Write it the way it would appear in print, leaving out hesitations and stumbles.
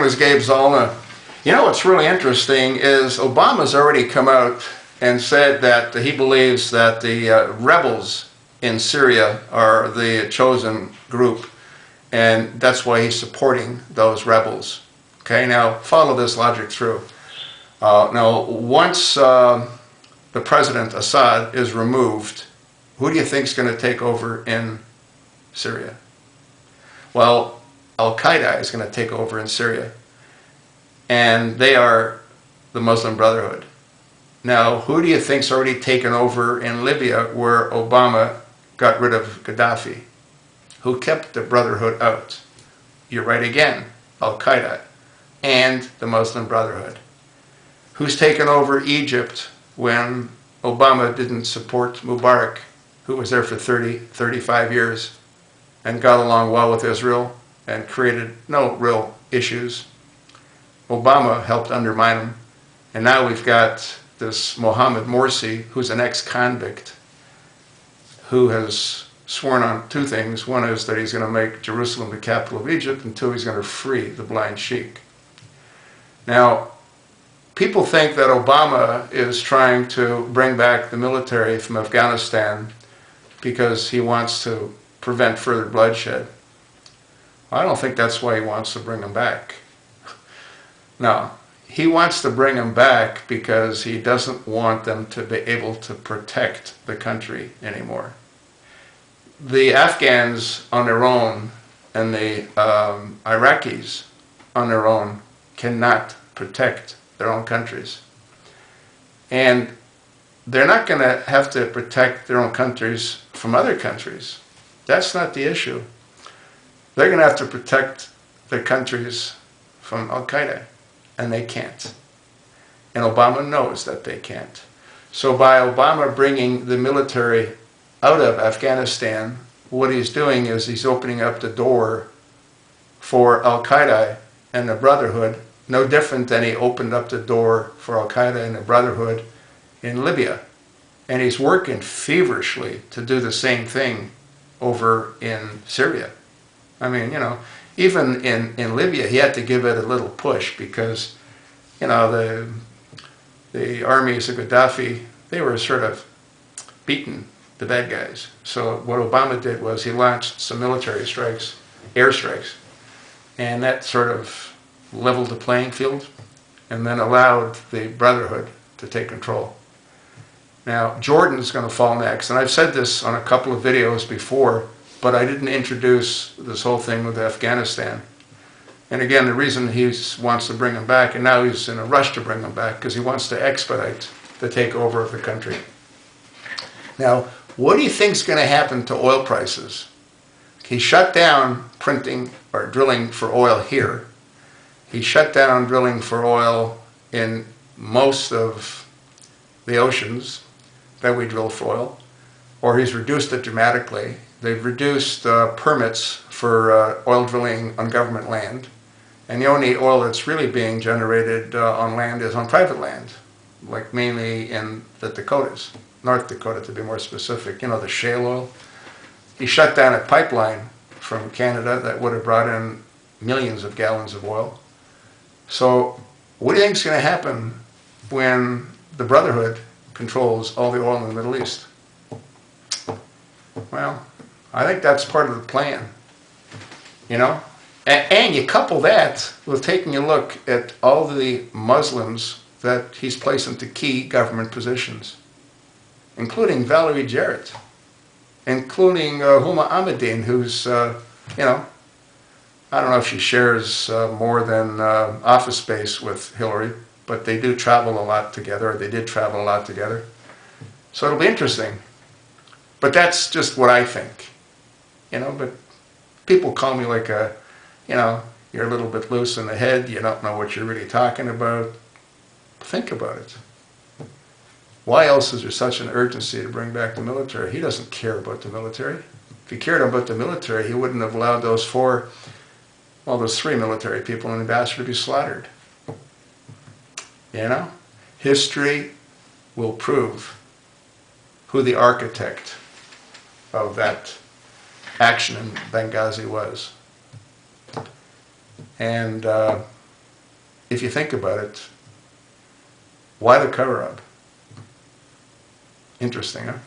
name is Gabe Zollner. You know what's really interesting is Obama's already come out and said that he believes that the rebels in Syria are the chosen group, and that's why he's supporting those rebels. Okay, now follow this logic through. Now, once the President Assad is removed, who do you think is going to take over in Syria? Well, Al-Qaida is going to take over in Syria, and they are the Muslim Brotherhood. Now, who do you think's already taken over in Libya, where Obama got rid of Gaddafi? Who kept the Brotherhood out? You're right again, Al-Qaida and the Muslim Brotherhood. Who's taken over Egypt when Obama didn't support Mubarak, who was there for 35 years and got along well with Israel and created no real issues? Obama helped undermine him, and now we've got this Mohammed Morsi, who's an ex-convict, who has sworn on two things. One is that he's going to make Jerusalem the capital of Egypt, and two, he's going to free the blind sheik. Now, people think that Obama is trying to bring back the military from Afghanistan because he wants to prevent further bloodshed. I don't think that's why he wants to bring them back. No, he wants to bring them back because he doesn't want them to be able to protect the country anymore. The Afghans on their own and the Iraqis on their own cannot protect their own countries. And they're not going to have to protect their own countries from other countries. That's not the issue. They're going to have to protect their countries from Al-Qaida, and they can't. And Obama knows that they can't. So by Obama bringing the military out of Afghanistan, what he's doing is he's opening up the door for Al-Qaida and the Brotherhood, no different than he opened up the door for Al-Qaida and the Brotherhood in Libya. And he's working feverishly to do the same thing over in Syria. I mean, you know, even in Libya, he had to give it a little push because, you know, the armies of Gaddafi, they were sort of beaten, the bad guys. So what Obama did was he launched some military strikes, airstrikes, and that sort of leveled the playing field and then allowed the Brotherhood to take control. Now, Jordan's going to fall next, and I've said this on a couple of videos before, but I didn't introduce this whole thing with Afghanistan. And again, the reason he wants to bring them back, and now he's in a rush to bring them back, because he wants to expedite the takeover of the country. Now, what do you think is going to happen to oil prices? He shut down printing or drilling for oil here. He shut down drilling for oil in most of the oceans that we drill for oil, or he's reduced it dramatically. They've reduced permits for oil drilling on government land, and the only oil that's really being generated on land is on private land, like mainly in the Dakotas, North Dakota to be more specific, you know, the shale oil. He shut down a pipeline from Canada that would have brought in millions of gallons of oil. So what do you think is going to happen when the Brotherhood controls all the oil in the Middle East? Well, I think that's part of the plan, you know? And you couple that with taking a look at all the Muslims that he's placed into key government positions, including Valerie Jarrett, including Huma Ahmadine, who's, you know, I don't know if she shares more than office space with Hillary, but they do travel a lot together, or they did travel a lot together. So it'll be interesting. But that's just what I think, you know, but people call me like a, you know, you're a little bit loose in the head, you don't know what you're really talking about. Think about it. Why else is there such an urgency to bring back the military? He doesn't care about the military. If he cared about the military, he wouldn't have allowed those three military people in the ambassador to be slaughtered. You know? History will prove who the architect of that action in Benghazi was. And if you think about it, why the cover-up? Interesting, huh?